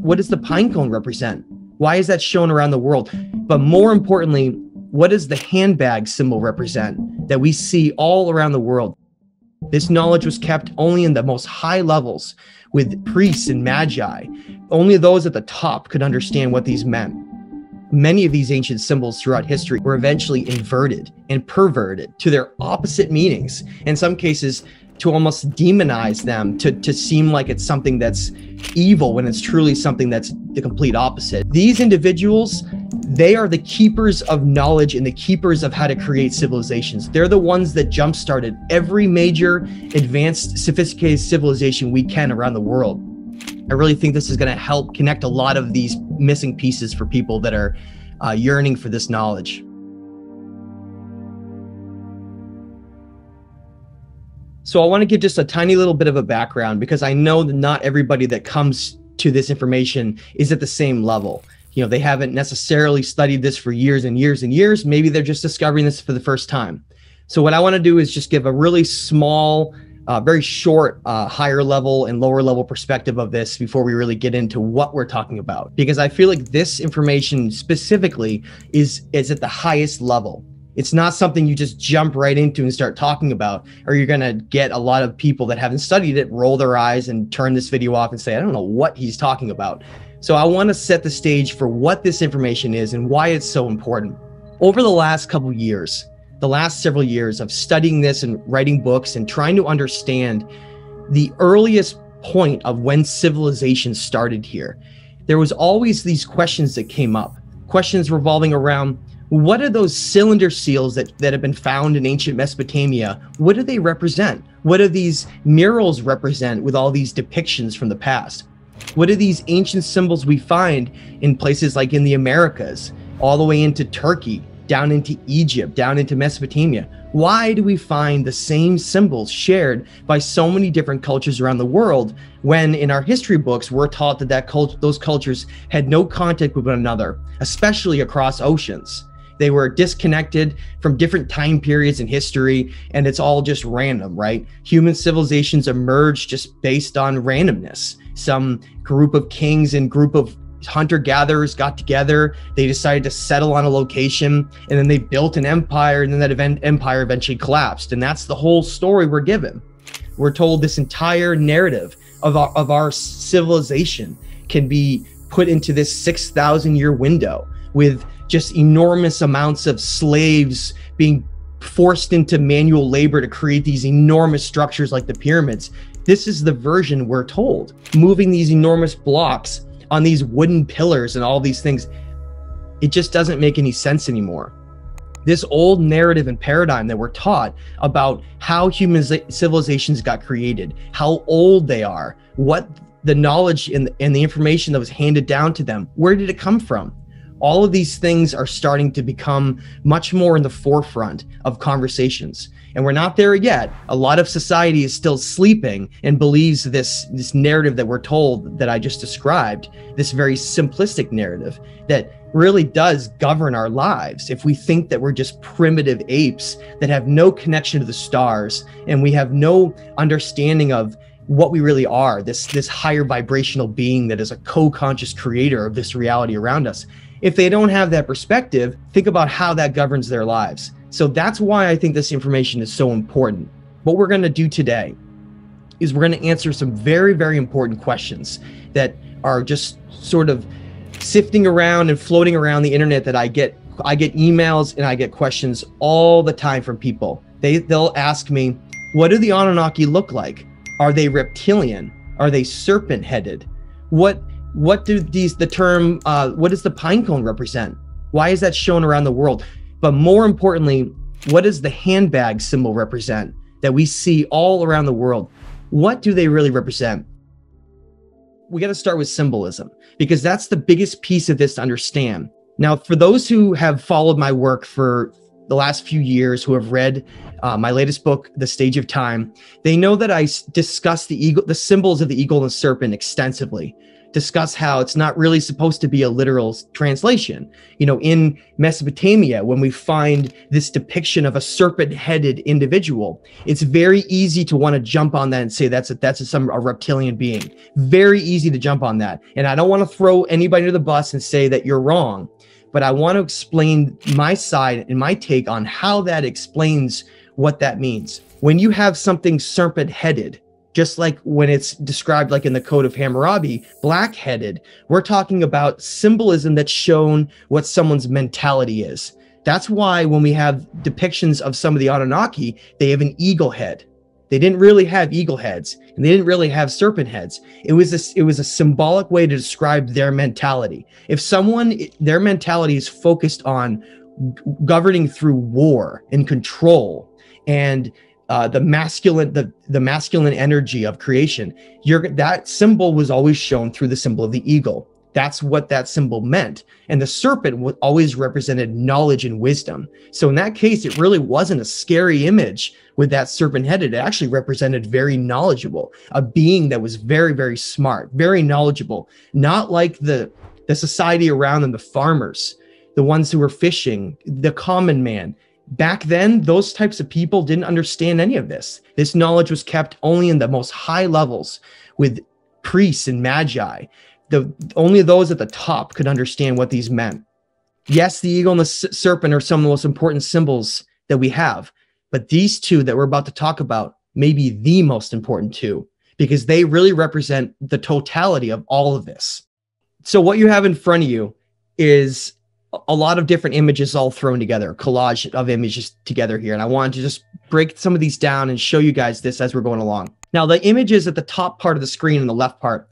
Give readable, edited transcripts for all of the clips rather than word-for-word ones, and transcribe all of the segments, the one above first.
what does the pinecone represent? Why is that shown around the world? But more importantly, what does the handbag symbol represent that we see all around the world? This knowledge was kept only in the most high levels with priests and magi. Only those at the top could understand what these meant. Many of these ancient symbols throughout history were eventually inverted and perverted to their opposite meanings. In some cases, to almost demonize them, to seem like it's something that's evil when it's truly something that's the complete opposite. These individuals, they are the keepers of knowledge and the keepers of how to create civilizations. They're the ones that jump-started every major advanced, sophisticated civilization we can around the world. I really think this is going to help connect a lot of these missing pieces for people that are yearning for this knowledge. So I want to give just a tiny little bit of a background, because I know that not everybody that comes to this information is at the same level. You know, they haven't necessarily studied this for years and years and years. Maybe they're just discovering this for the first time. So what I want to do is just give a really small, very short, higher level and lower level perspective of this before we really get into what we're talking about. Because I feel like this information specifically is at the highest level. It's not something you just jump right into and start talking about, or you're going to get a lot of people that haven't studied it roll their eyes and turn this video off and say, I don't know what he's talking about. So I want to set the stage for what this information is and why it's so important. Over the last couple of years, the last several years of studying this and writing books and trying to understand the earliest point of when civilization started here, there was always these questions that came up, questions revolving around, what are those cylinder seals that have been found in ancient Mesopotamia? What do they represent? What do these murals represent with all these depictions from the past? What are these ancient symbols we find in places like in the Americas, all the way into Turkey, down into Egypt, down into Mesopotamia? Why do we find the same symbols shared by so many different cultures around the world, when in our history books we're taught that those cultures had no contact with one another, especially across oceans? They were disconnected from different time periods in history, and it's all just random, right? Human civilizations emerged just based on randomness. Some group of kings and group of hunter-gatherers got together, they decided to settle on a location, and then they built an empire, and then that empire eventually collapsed. And that's the whole story we're given. We're told this entire narrative of our civilization can be put into this 6,000-year window with just enormous amounts of slaves being forced into manual labor to create these enormous structures like the pyramids. This is the version we're told. Moving these enormous blocks on these wooden pillars and all these things, it just doesn't make any sense anymore. This old narrative and paradigm that we're taught about how human civilizations got created, how old they are, what the knowledge and the information that was handed down to them, where did it come from? All of these things are starting to become much more in the forefront of conversations. And we're not there yet. A lot of society is still sleeping and believes this narrative that we're told that I just described, this very simplistic narrative that really does govern our lives. If we think that we're just primitive apes that have no connection to the stars, and we have no understanding of what we really are, this higher vibrational being that is a co-conscious creator of this reality around us. If they don't have that perspective, think about how that governs their lives. So that's why I think this information is so important. What we're going to do today is we're going to answer some very, very important questions that are just sort of sifting around and floating around the internet that I get emails and I get questions all the time from people. They'll ask me, what do the Anunnaki look like? Are they reptilian? Are they serpent-headed? What do the term, what does the pinecone represent? Why is that shown around the world? But more importantly, what does the handbag symbol represent that we see all around the world? What do they really represent? We got to start with symbolism, because that's the biggest piece of this to understand. Now, for those who have followed my work for the last few years, who have read my latest book, The Stage of Time, they know that I discuss the symbols of the eagle and serpent extensively, discuss how it's not really supposed to be a literal translation. In Mesopotamia, when we find this depiction of a serpent-headed individual, it's very easy to want to jump on that and say that's a reptilian being. Very easy to jump on that. And I don't want to throw anybody to the bus and say that you're wrong, but I want to explain my side and my take on how that explains what that means. When you have something serpent-headed, just like when it's described like in the Code of Hammurabi, black-headed, we're talking about symbolism that's shown what someone's mentality is. That's why when we have depictions of some of the Anunnaki, they have an eagle head. They didn't really have eagle heads, and they didn't really have serpent heads. It was a symbolic way to describe their mentality. If their mentality is focused on governing through war and control and the masculine energy of creation, that symbol was always shown through the symbol of the eagle. That's what that symbol meant. And the serpent always represented knowledge and wisdom. So in that case, it really wasn't a scary image with that serpent headed. It actually represented very knowledgeable, a being that was very, very smart, very knowledgeable, not like the society around them, the farmers, the ones who were fishing, the common man. Back then, those types of people didn't understand any of this. This knowledge was kept only in the most high levels with priests and magi. Only those at the top could understand what these meant. Yes, the eagle and the serpent are some of the most important symbols that we have, but these two that we're about to talk about may be the most important two, because they really represent the totality of all of this. So what you have in front of you is a lot of different images all thrown together, collage of images together here. And I wanted to just break some of these down and show you guys this as we're going along. Now, the images at the top part of the screen and the left part,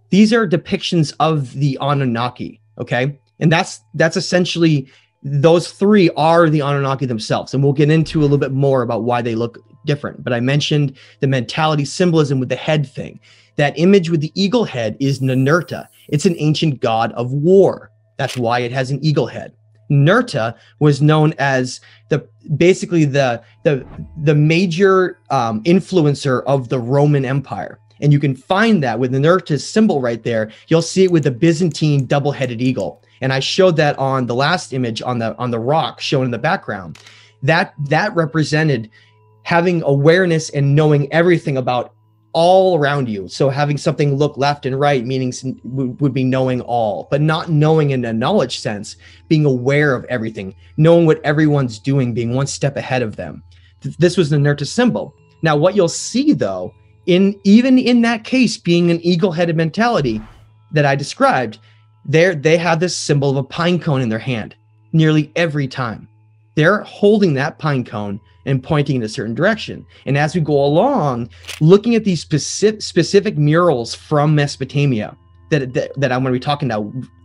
these are depictions of the Anunnaki, okay? And that's essentially, those three are the Anunnaki themselves. And we'll get into a little bit more about why they look different. But I mentioned the mentality symbolism with the head thing. That image with the eagle head is Ninurta. It's an ancient god of war. That's why it has an eagle head. Ninurta was known as basically the major influencer of the Roman Empire. And you can find that with Ninurta's symbol right there. You'll see it with the Byzantine double-headed eagle. And I showed that on the last image on the rock shown in the background. That represented having awareness and knowing everything about all around you. So having something look left and right, meaning would be knowing all, but not knowing in a knowledge sense, being aware of everything, knowing what everyone's doing, being one step ahead of them. This was the Ninurta symbol. Now, what you'll see though, even in that case, being an eagle-headed mentality that I described, they have this symbol of a pine cone in their hand nearly every time. They're holding that pine cone and pointing in a certain direction. And as we go along, looking at these specific murals from Mesopotamia that I'm going to be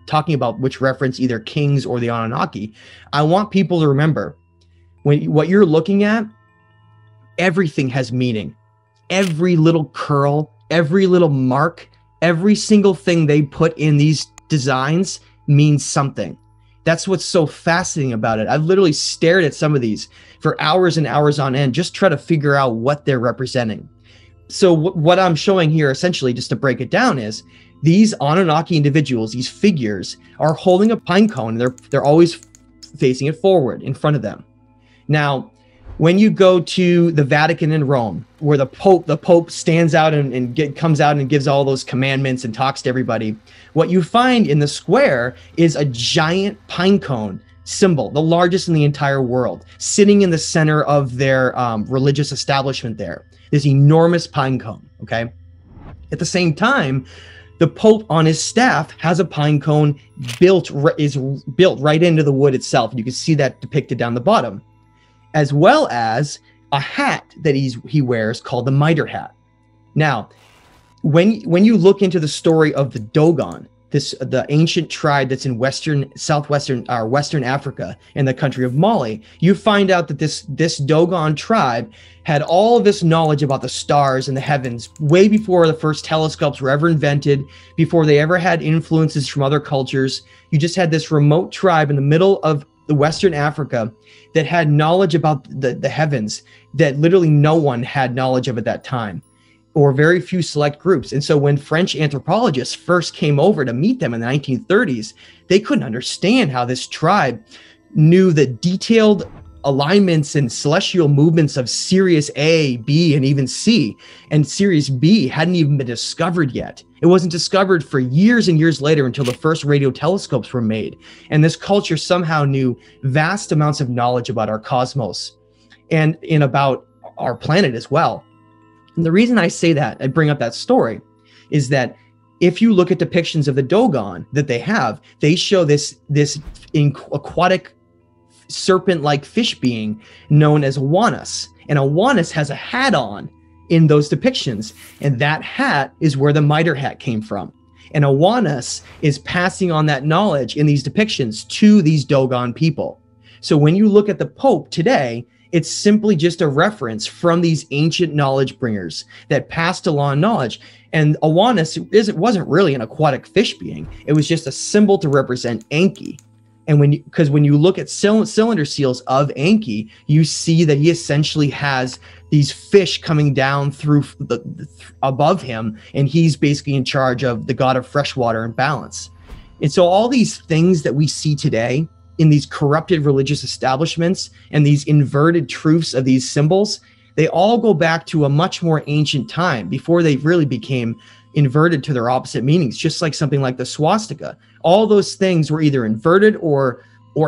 talking about, which reference either kings or the Anunnaki, I want people to remember what you're looking at, everything has meaning. Every little curl, every little mark, every single thing they put in these designs means something. That's what's so fascinating about it. I've literally stared at some of these for hours and hours on end, just try to figure out what they're representing. So what I'm showing here, essentially, just to break it down, is these Anunnaki individuals, these figures, are holding a pine cone. They're always facing it forward in front of them. Now, when you go to the Vatican in Rome, where the Pope stands out and comes out and gives all those commandments and talks to everybody, what you find in the square is a giant pine cone symbol, the largest in the entire world, sitting in the center of their religious establishment there. This enormous pine cone, okay? At the same time, the Pope on his staff has a pine cone built right into the wood itself. You can see that depicted down the bottom, as well as a hat that he wears called the mitre hat. Now, when you look into the story of the Dogon, the ancient tribe that's in Western Africa in the country of Mali, you find out that this Dogon tribe had all of this knowledge about the stars and the heavens way before the first telescopes were ever invented, before they ever had influences from other cultures. You just had this remote tribe in the middle of the Western Africa that had knowledge about the heavens that literally no one had knowledge of at that time. or very few select groups. And so when French anthropologists first came over to meet them in the 1930s, they couldn't understand how this tribe knew the detailed alignments and celestial movements of Sirius A, B, and even C. And Sirius B hadn't even been discovered yet. It wasn't discovered for years and years later until the first radio telescopes were made. And this culture somehow knew vast amounts of knowledge about our cosmos and about our planet as well. And the reason I say that, I bring up that story, is that if you look at depictions of the Dogon that they have, they show this aquatic serpent-like fish being known as Awanas. And Awanas has a hat on in those depictions. And that hat is where the mitre hat came from. And Awanas is passing on that knowledge in these depictions to these Dogon people. So when you look at the Pope today, it's simply just a reference from these ancient knowledge bringers that passed along knowledge. And Awanas wasn't really an aquatic fish being. It was just a symbol to represent Enki. And when you look at cylinder seals of Enki, you see that he essentially has these fish coming down through above him, and he's basically in charge of the god of freshwater and balance. And so all these things that we see today in these corrupted religious establishments and these inverted truths of these symbols, they all go back to a much more ancient time before they really became inverted to their opposite meanings, just like something like the swastika. All those things were either inverted or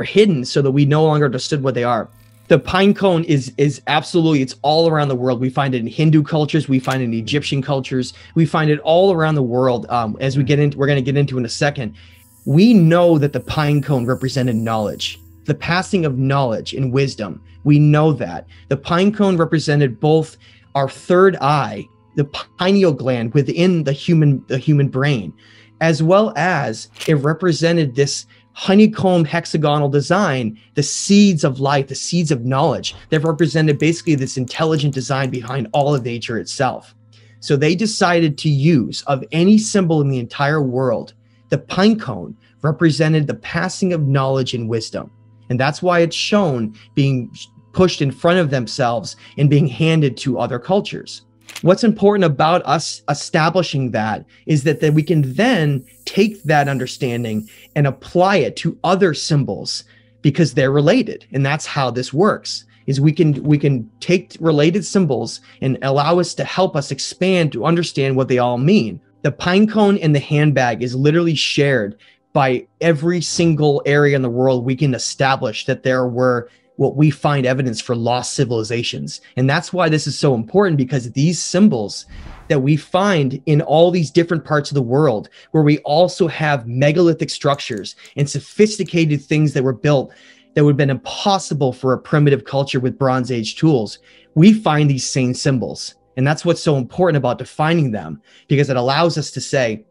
hidden so that we no longer understood what they are. The pine cone is absolutely, it's all around the world. We find it in Hindu cultures. We find it in Egyptian cultures. We find it all around the world. As we're going to get into in a second. We know that the pine cone represented knowledge, the passing of knowledge and wisdom. We know that. The pine cone represented both our third eye, the pineal gland within the human brain, as well as it represented this honeycomb hexagonal design, the seeds of life, the seeds of knowledge that represented basically this intelligent design behind all of nature itself. So they decided to use, of any symbol in the entire world, the pine cone represented the passing of knowledge and wisdom. And that's why it's shown being pushed in front of themselves and being handed to other cultures. What's important about us establishing that is that we can then take that understanding and apply it to other symbols because they're related. And that's how this works, is we can take related symbols and allow us to help us expand to understand what they all mean. The pine cone and the handbag is literally shared by every single area in the world. We can establish that there were what we find evidence for lost civilizations. And that's why this is so important, because these symbols that we find in all these different parts of the world, where we also have megalithic structures and sophisticated things that were built that would have been impossible for a primitive culture with Bronze Age tools, we find these same symbols. And that's what's so important about defining them, because it allows us to say,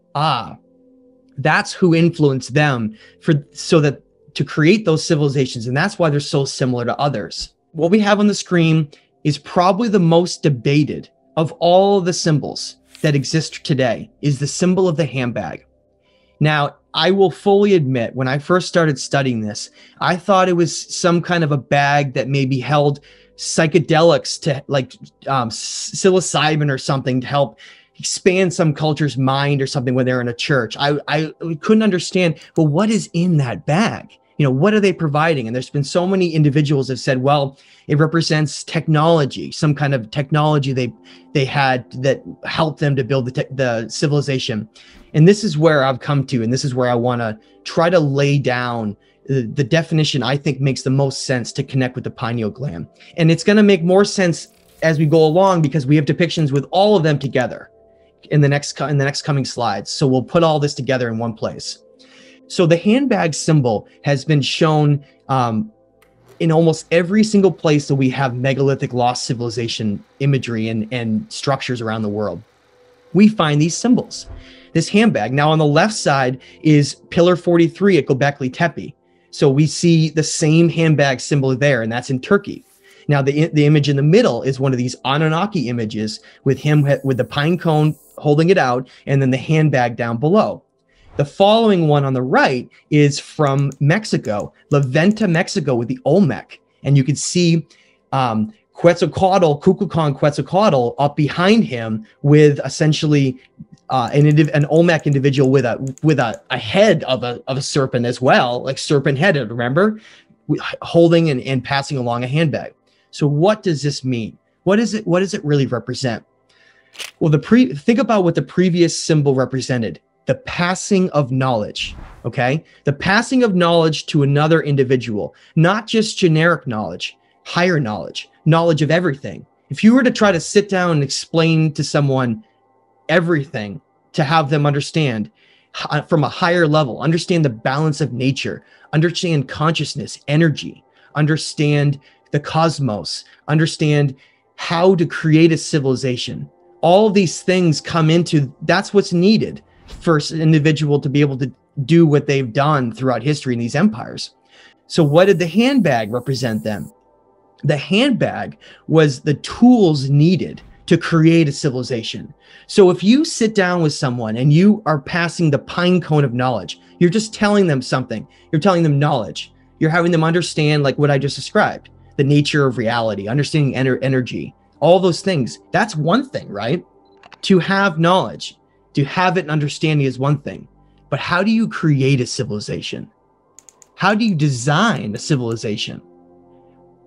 that's who influenced them to create those civilizations. And that's why they're so similar to others. What we have on the screen is probably the most debated of all the symbols that exist today, is the symbol of the handbag. Now, I will fully admit, when I first started studying this, I thought it was some kind of a bag that maybe held psychedelics, to like psilocybin or something, to help expand some culture's mind or something when they're in a church. I couldn't understand, well, what is in that bag? What are they providing? And there's been so many individuals that said, well, it represents technology, some kind of technology they had that helped them to build the civilization. And this is where I've come to, and this is where I want to try to lay down the definition I think makes the most sense to connect with the pineal gland. And it's going to make more sense as we go along, because we have depictions with all of them together in the next coming slides. So we'll put all this together in one place. So the handbag symbol has been shown in almost every single place that we have megalithic lost civilization imagery and structures around the world. We find these symbols. This handbag. Now on the left side is Pillar 43 at Göbekli Tepe. So we see the same handbag symbol there, and that's in Turkey. Now the image in the middle is one of these Anunnaki images with the pine cone holding it out, and then the handbag down below. The following one on the right is from Mexico, La Venta, Mexico, with the Olmec. And you can see Quetzalcoatl up behind him with essentially an Olmec individual with a head of a serpent as well, like serpent headed, remember, holding and passing along a handbag. So what does this mean? What does it really represent? Well, think about what the previous symbol represented: the passing of knowledge. Okay, the passing of knowledge to another individual, not just generic knowledge, higher knowledge of everything. If you were to try to sit down and explain to someone everything, to have them understand from a higher level, understand the balance of nature, understand consciousness, energy, understand the cosmos, understand how to create a civilization. All of these things come into, that's what's needed for an individual to be able to do what they've done throughout history in these empires. So what did the handbag represent then? The handbag was the tools needed to create a civilization. So if you sit down with someone and you are passing the pine cone of knowledge, you're just telling them something. You're telling them knowledge. You're having them understand, like what I just described, the nature of reality, understanding energy, all those things. That's one thing, right? To have knowledge, to have it and understanding is one thing. But how do you create a civilization? How do you design a civilization?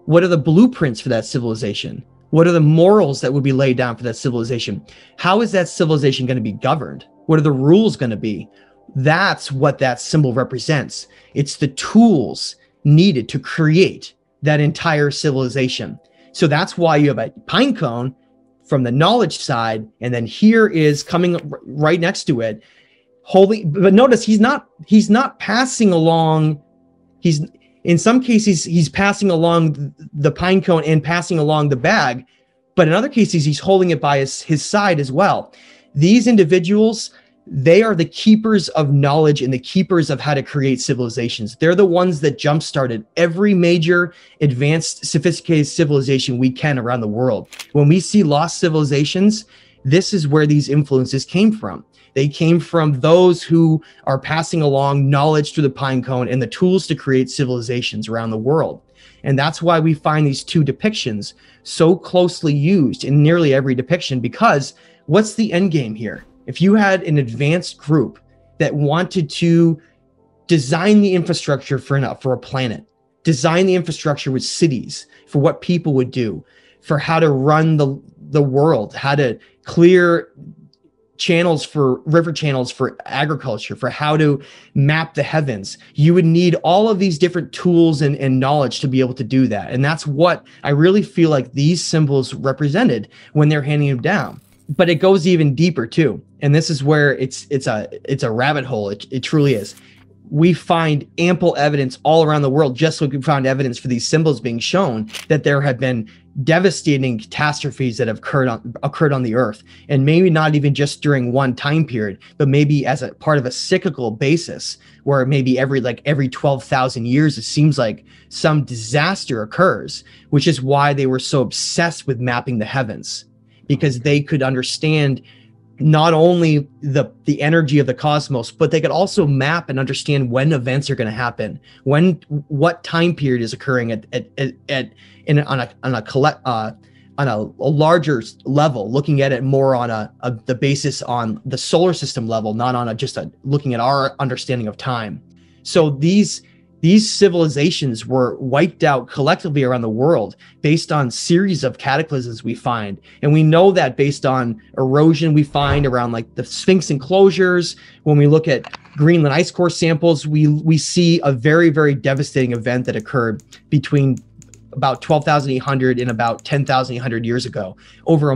What are the blueprints for that civilization? What are the morals that would be laid down for that civilization? How is that civilization going to be governed? What are the rules going to be? That's what that symbol represents. It's the tools needed to create that entire civilization. So that's why you have a pine cone from the knowledge side, and then here is coming right next to it, holding. But notice he's not passing along. In some cases, he's passing along the pine cone and passing along the bag, but in other cases, he's holding it by his side as well. These individuals, they are the keepers of knowledge and the keepers of how to create civilizations. They're the ones that jump-started every major advanced, sophisticated civilization we can around the world. When we see lost civilizations, this is where these influences came from. They came from those who are passing along knowledge through the pine cone and the tools to create civilizations around the world. And that's why we find these two depictions so closely used in nearly every depiction, because what's the end game here? If you had an advanced group that wanted to design the infrastructure for a planet, design the infrastructure with cities, for what people would do, for how to run the world, how to clear river channels for agriculture, for how to map the heavens, you would need all of these different tools and knowledge to be able to do that. And that's what I really feel like these symbols represented when they're handing them down. But it goes even deeper too. And this is where it's a rabbit hole. It truly is. We find ample evidence all around the world, just like we found evidence for these symbols being shown, that there have been devastating catastrophes that have occurred on the earth, and maybe not even just during one time period, but maybe as a part of a cyclical basis, where maybe every 12,000 years, it seems like some disaster occurs, which is why they were so obsessed with mapping the heavens, because they could understand not only the energy of the cosmos, but they could also map and understand when events are going to happen, what time period is occurring on a larger level, looking at it more on the basis on the solar system level, not on looking at our understanding of time. So these civilizations were wiped out collectively around the world based on series of cataclysms we find. And we know that based on erosion we find around like the Sphinx enclosures. When we look at Greenland ice core samples, we see a very, very devastating event that occurred between about 12,800 and about 10,800 years ago, over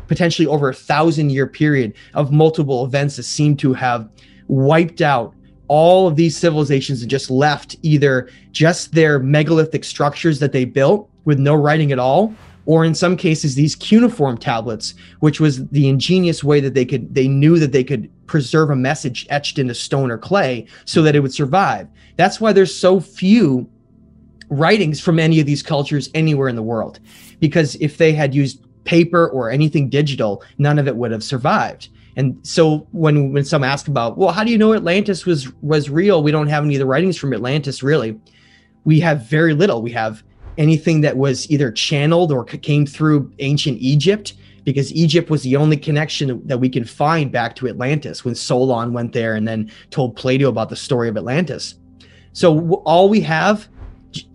potentially over 1,000-year period of multiple events that seem to have wiped out all of these civilizations and just left either just their megalithic structures that they built with no writing at all, or in some cases these cuneiform tablets, which was the ingenious way that they knew that they could preserve a message etched into stone or clay so that it would survive. That's why there's so few writings from any of these cultures anywhere in the world, because if they had used paper or anything digital, none of it would have survived. And so when some ask about, well, how do you know Atlantis was real? We don't have any of the writings from Atlantis, really. We have very little. We have anything that was either channeled or came through ancient Egypt, because Egypt was the only connection that we can find back to Atlantis when Solon went there and then told Plato about the story of Atlantis. So all we have,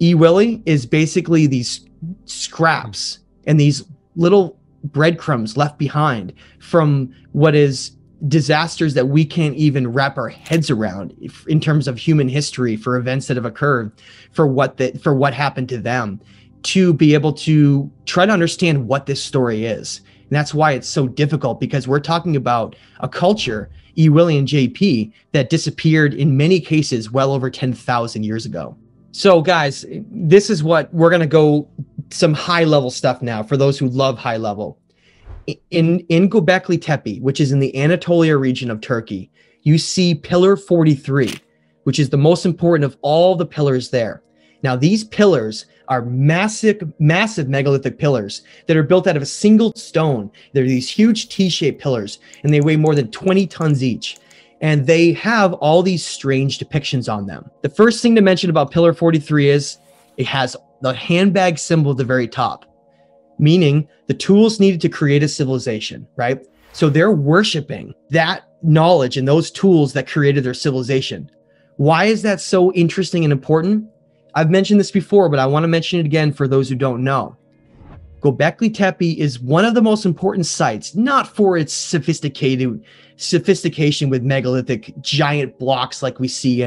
Willie, is basically these scraps and these little breadcrumbs left behind from what is disasters that we can't even wrap our heads around in terms of human history, for events that have occurred, for what happened to them, to be able to try to understand what this story is. And that's why it's so difficult, because we're talking about a culture, Willie and JP, that disappeared in many cases well over 10,000 years ago. So guys, this is what we're going to go some high level stuff now for those who love high level. In Göbekli Tepe, which is in the Anatolia region of Turkey, you see Pillar 43, which is the most important of all the pillars there. Now, these pillars are massive megalithic pillars that are built out of a single stone. They're these huge T-shaped pillars, and they weigh more than 20 tons each. And they have all these strange depictions on them. The first thing to mention about Pillar 43 is it has the handbag symbol at the very top, meaning the tools needed to create a civilization, right? So they're worshiping that knowledge and those tools that created their civilization. Why is that so interesting and important? I've mentioned this before, but I want to mention it again for those who don't know. Göbekli Tepe is one of the most important sites, not for its sophistication with megalithic giant blocks like we see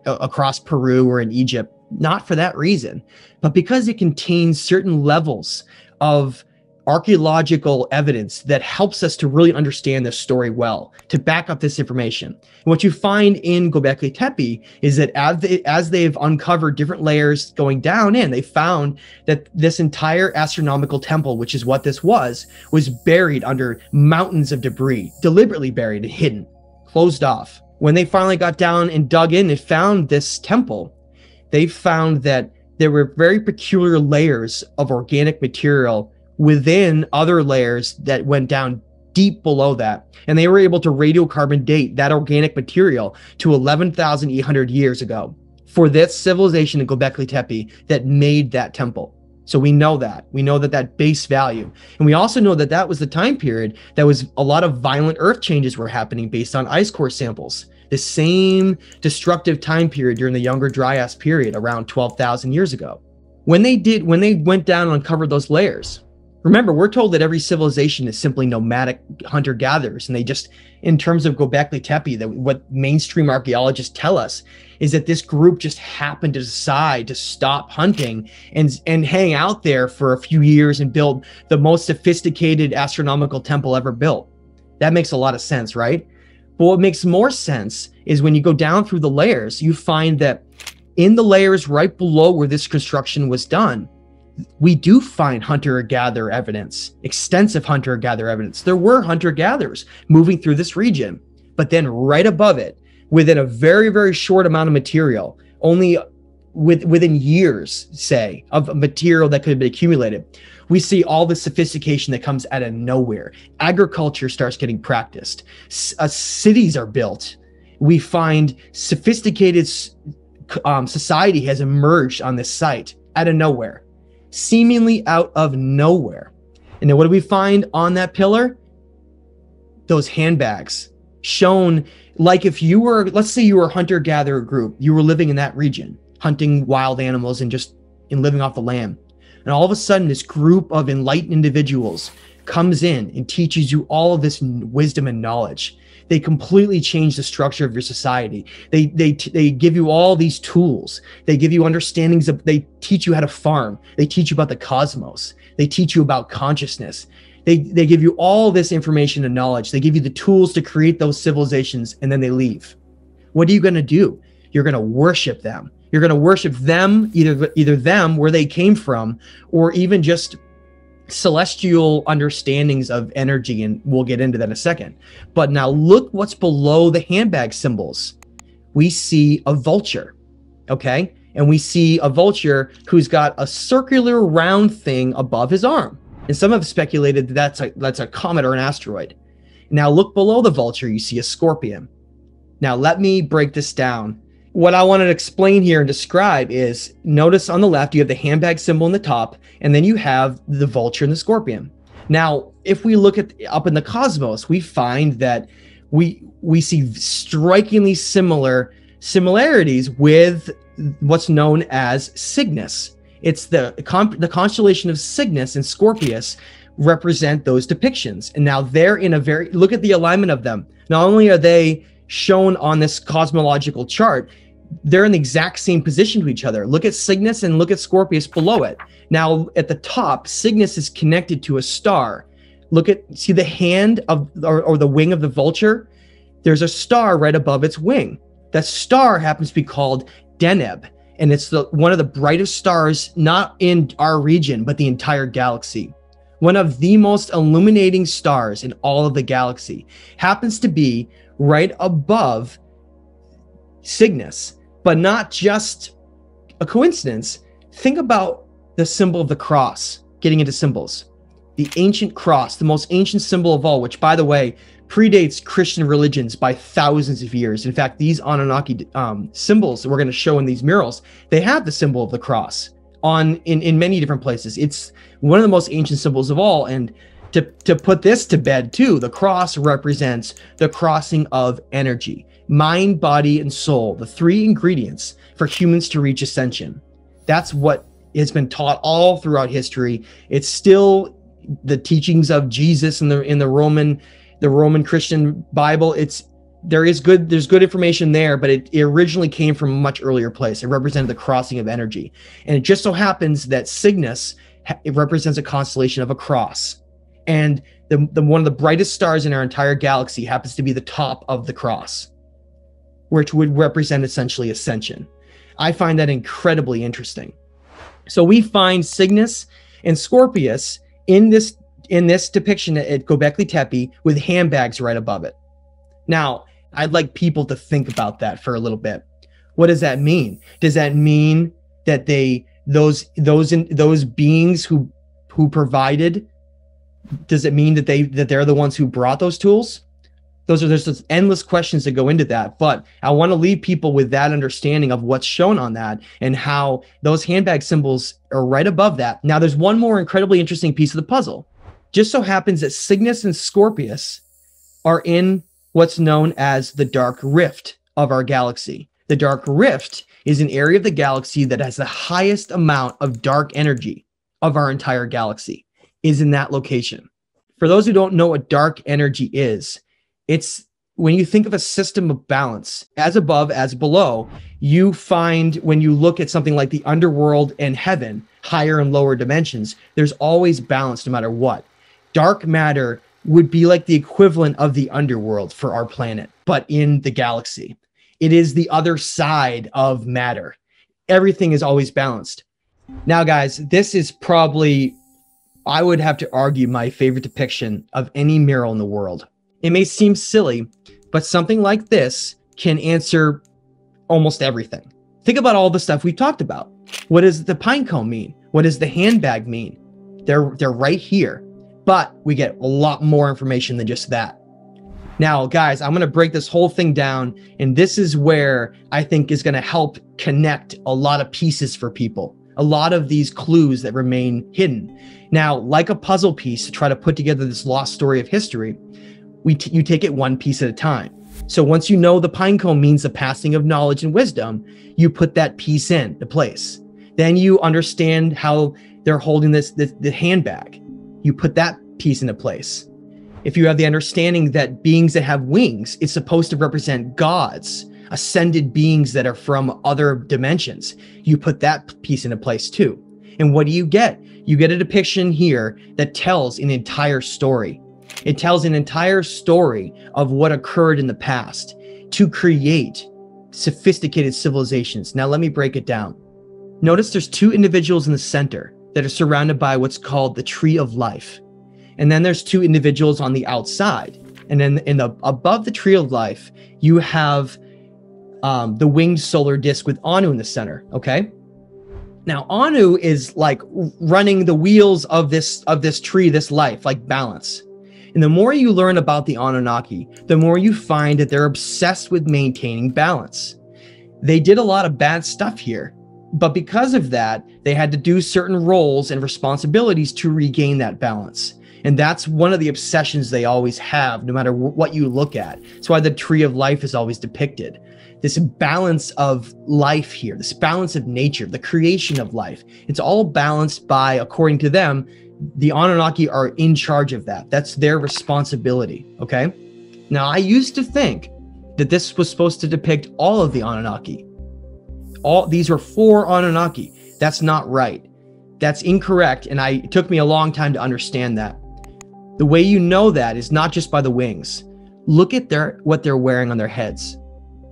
across Peru or in Egypt, not for that reason, but because it contains certain levels of archaeological evidence that helps us to really understand this story well, to back up this information. And what you find in Göbekli Tepe is that as they've uncovered different layers going down in, they found that this entire astronomical temple, which is what this was buried under mountains of debris, deliberately buried and hidden, closed off. When they finally got down and dug in and found this temple, they found that there were very peculiar layers of organic material within other layers that went down deep below that. And they were able to radiocarbon date that organic material to 11,800 years ago for this civilization in Göbekli Tepe that made that temple. So we know that. We know that base value. And we also know that that was the time period that was a lot of violent earth changes were happening based on ice core samples. The same destructive time period during the Younger Dryas period around 12,000 years ago. When they went down and uncovered those layers, remember, we're told that every civilization is simply nomadic hunter-gatherers, and they just, in terms of Göbekli Tepe, that what mainstream archaeologists tell us is that this group just happened to decide to stop hunting and hang out there for a few years and build the most sophisticated astronomical temple ever built. That makes a lot of sense, right? But what makes more sense is when you go down through the layers, you find that in the layers right below where this construction was done, we do find hunter-gatherer evidence, extensive hunter-gatherer evidence. There were hunter-gatherers moving through this region, but then right above it, within a very, very short amount of material, only within years, say, of material that could have been accumulated, we see all the sophistication that comes out of nowhere. Agriculture starts getting practiced. Cities are built. We find sophisticated society has emerged on this site out of nowhere. Seemingly out of nowhere. And then what do we find on that pillar? Those handbags shown like if you were, let's say you were a hunter-gatherer group, you were living in that region, hunting wild animals and living off the land. And all of a sudden, this group of enlightened individuals comes in and teaches you all of this wisdom and knowledge. They completely change the structure of your society. They give you all these tools. They give you understandings of, they teach you how to farm. They teach you about the cosmos. They teach you about consciousness. They give you all this information and knowledge. They give you the tools to create those civilizations, and then they leave. What are you going to do? You're going to worship them. You're going to worship them, either them where they came from, or even just celestial understandings of energy, and we'll get into that in a second. But now look what's below the handbag symbols. We see a vulture, okay? And we see a vulture who's got a circular round thing above his arm. And some have speculated that that's a comet or an asteroid. Now look below the vulture, you see a scorpion. Now let me break this down. what I wanted to explain here and describe is, notice on the left, you have the handbag symbol in the top, and then you have the vulture and the scorpion. Now, if we look at up in the cosmos, we find that we see strikingly similarities with what's known as Cygnus. It's the constellation of Cygnus and Scorpius represent those depictions. And now they're in a look at the alignment of them. Not only are they shown on this cosmological chart, they're in the exact same position to each other. Look at Cygnus and look at Scorpius below it. Now at the top, Cygnus is connected to a star. See the hand of, or the wing of the vulture? There's a star right above its wing. That star happens to be called Deneb, and it's one of the brightest stars, not in our region, but the entire galaxy. One of the most illuminating stars in all of the galaxy happens to be right above Cygnus, but not just a coincidence. Think about the symbol of the cross, getting into symbols. The ancient cross, the most ancient symbol of all, which, by the way, predates Christian religions by thousands of years. In fact, these Anunnaki symbols that we're going to show in these murals, they have the symbol of the cross in many different places. It's one of the most ancient symbols of all. And to put this to bed too, the cross represents the crossing of energy, mind, body, and soul, the three ingredients for humans to reach ascension. That's what has been taught all throughout history. It's still the teachings of Jesus in the Roman Christian Bible. There's good information there, but it originally came from a much earlier place. It represented the crossing of energy. And it just so happens that Cygnus, it represents a constellation of a cross. And one of the brightest stars in our entire galaxy happens to be the top of the cross, which would represent essentially ascension. I find that incredibly interesting. So we find Cygnus and Scorpius in this depiction at Göbekli Tepe with handbags right above it. Now, I'd like people to think about that for a little bit. What does that mean? Does that mean that those beings who provided, does it mean that they're the ones who brought those tools? There's just endless questions that go into that, but I want to leave people with that understanding of what's shown on that and how those handbag symbols are right above that. Now, there's one more incredibly interesting piece of the puzzle. Just so happens that Cygnus and Scorpius are in what's known as the dark rift of our galaxy. The dark rift is an area of the galaxy that has the highest amount of dark energy of our entire galaxy, is in that location. For those who don't know what dark energy is, it's when you think of a system of balance, as above, as below, you find when you look at something like the underworld and heaven, higher and lower dimensions, there's always balance no matter what. Dark matter would be like the equivalent of the underworld for our planet, but in the galaxy. It is the other side of matter. Everything is always balanced. Now, guys, this is probably, I would have to argue, my favorite depiction of any mural in the world. It may seem silly, but something like this can answer almost everything. Think about all the stuff we've talked about. What does the pinecone mean? What does the handbag mean? They're right here, but we get a lot more information than just that. Now, guys, I'm going to break this whole thing down, and this is where I think is going to help connect a lot of pieces for people, a lot of these clues that remain hidden. Now, like a puzzle piece to try to put together this lost story of history, you take it one piece at a time. So once you know the pinecone means the passing of knowledge and wisdom, you put that piece into place. Then you understand how they're holding the handbag. You put that piece into place. If you have the understanding that beings that have wings, it's supposed to represent gods, ascended beings that are from other dimensions, you put that piece into place too. And what do you get? You get a depiction here that tells an entire story. It tells an entire story of what occurred in the past to create sophisticated civilizations. Now, let me break it down. Notice there's two individuals in the center that are surrounded by what's called the tree of life. And then there's two individuals on the outside. And then above the tree of life, you have the winged solar disk with Anu in the center, okay? Now, Anu is like running the wheels of this tree, this life, like balance. And the more you learn about the Anunnaki, the more you find that they're obsessed with maintaining balance. They did a lot of bad stuff here, but because of that, they had to do certain roles and responsibilities to regain that balance. And that's one of the obsessions they always have, no matter what you look at. That's why the tree of life is always depicted. This balance of life here, this balance of nature, the creation of life. It's all balanced by, according to them, the Anunnaki are in charge of that. That's their responsibility, okay? Now, I used to think that this was supposed to depict all of the Anunnaki. These were 4 Anunnaki. That's not right. That's incorrect, and it took me a long time to understand that. The way you know that is not just by the wings. Look at what they're wearing on their heads.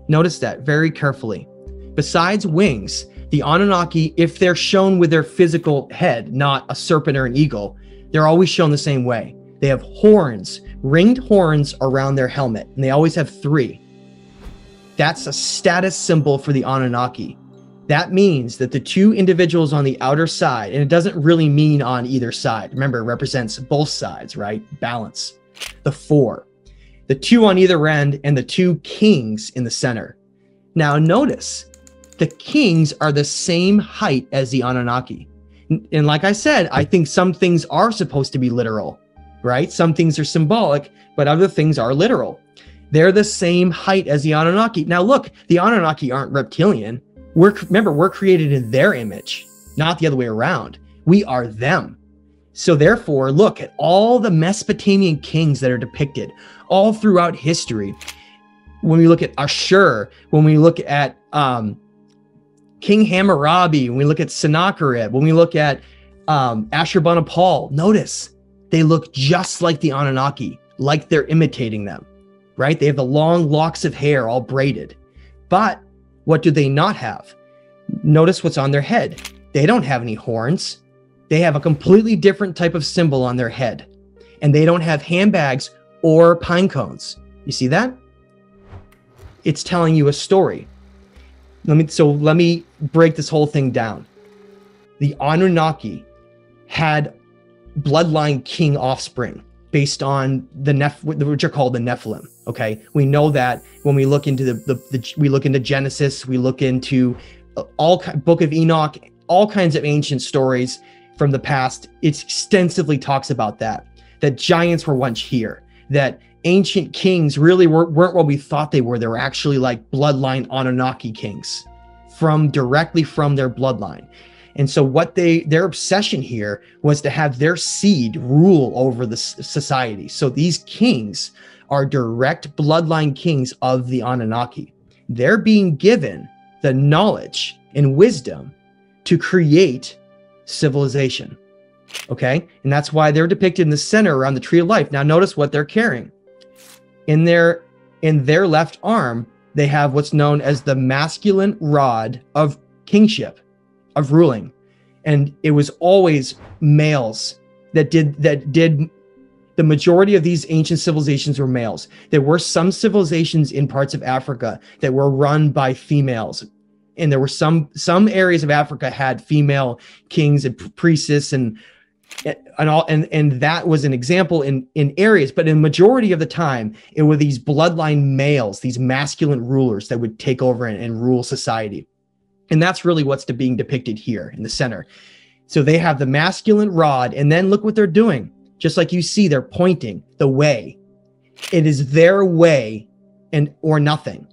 Notice that very carefully. Besides wings, the Anunnaki, if they're shown with their physical head, not a serpent or an eagle, they're always shown the same way. They have horns, ringed horns around their helmet, and they always have 3. That's a status symbol for the Anunnaki. That means that the 2 individuals on the outer side, and it doesn't really mean on either side. Remember, it represents both sides, right? Balance. The 4. The 2 on either end, and the 2 kings in the center. Now notice, the kings are the same height as the Anunnaki. And like I said, I think some things are supposed to be literal, right? Some things are symbolic, but other things are literal. They're the same height as the Anunnaki. Now look, the Anunnaki aren't reptilian. Remember, we're created in their image, not the other way around. We are them. So therefore, look at all the Mesopotamian kings that are depicted all throughout history. When we look at Ashur, when we look at King Hammurabi, when we look at Sennacherib, when we look at Ashurbanipal, notice they look just like the Anunnaki, like they're imitating them, right? They have the long locks of hair all braided. But what do they not have? Notice what's on their head. They don't have any horns. They have a completely different type of symbol on their head. And they don't have handbags or pine cones. You see that? It's telling you a story. Let me break this whole thing down. The Anunnaki had bloodline king offspring based on which are called the Nephilim. Okay, we know that when we look into we look into Genesis, we look into Book of Enoch, all kinds of ancient stories from the past. It extensively talks about that giants were once here, that ancient kings really weren't what we thought they were. They were actually like bloodline Anunnaki kings directly from their bloodline. And so their obsession here was to have their seed rule over the society. So these kings are direct bloodline kings of the Anunnaki. They're being given the knowledge and wisdom to create civilization. Okay? And that's why they're depicted in the center around the tree of life. Now notice what they're carrying. In their left arm, they have what's known as the masculine rod of kingship, of ruling. And it was always males that did the majority of these ancient civilizations were males. There were some civilizations in parts of Africa that were run by females. And there were some areas of Africa had female kings and priestesses and that was an example in areas, but in majority of the time, it were these bloodline males, these masculine rulers that would take over and rule society. And that's really what's being depicted here in the center. So they have the masculine rod, and then look what they're doing. Just like you see, they're pointing the way. It is their way or nothing.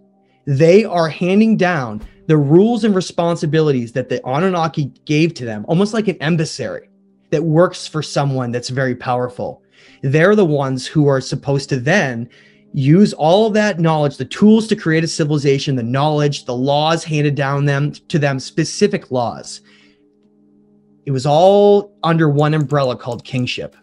They are handing down the rules and responsibilities that the Anunnaki gave to them, almost like an emissary that works for someone that's very powerful. They're the ones who are supposed to then use all of that knowledge, the tools to create a civilization, the knowledge, the laws handed down to them, specific laws. It was all under one umbrella called kingship.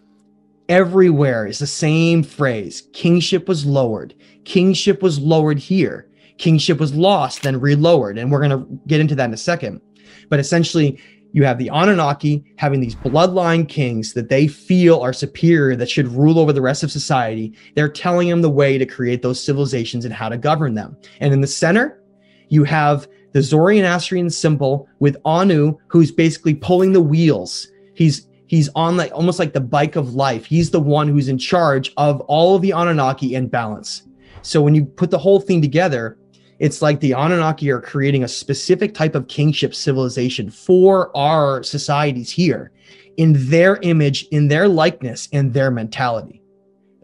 Everywhere is the same phrase. Kingship was lowered. Kingship was lowered here. Kingship was lost, then relowered. And we're going to get into that in a second. But essentially, you have the Anunnaki having these bloodline kings that they feel are superior, that should rule over the rest of society. They're telling them the way to create those civilizations and how to govern them. And in the center, you have the Zoroastrian symbol with Anu, who's basically pulling the wheels. He's on almost like the bike of life. He's the one who's in charge of all of the Anunnaki in balance. So when you put the whole thing together, It's like the Anunnaki are creating a specific type of kingship civilization for our societies here in their image, in their likeness, and their mentality.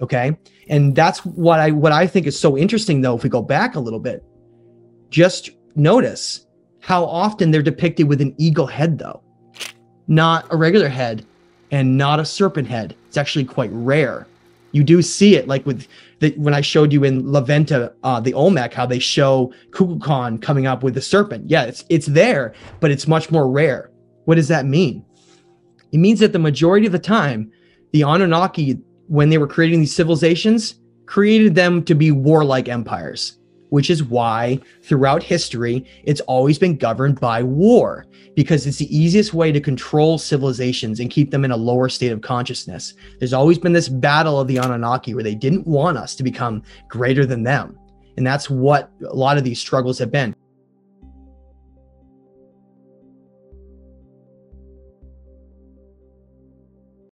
Okay. And that's what I think is so interesting, though. If we go back a little bit, just notice how often they're depicted with an eagle head, though, not a regular head and not a serpent head. It's actually quite rare. You do see it, like with when I showed you in La Venta, the Olmec, how they show Kukulkan coming up with the serpent. Yeah, it's there, but it's much more rare. What does that mean? It means that the majority of the time, the Anunnaki, when they were creating these civilizations, created them to be warlike empires, which is why throughout history, it's always been governed by war, because it's the easiest way to control civilizations and keep them in a lower state of consciousness. There's always been this battle of the Anunnaki where they didn't want us to become greater than them. And that's what a lot of these struggles have been.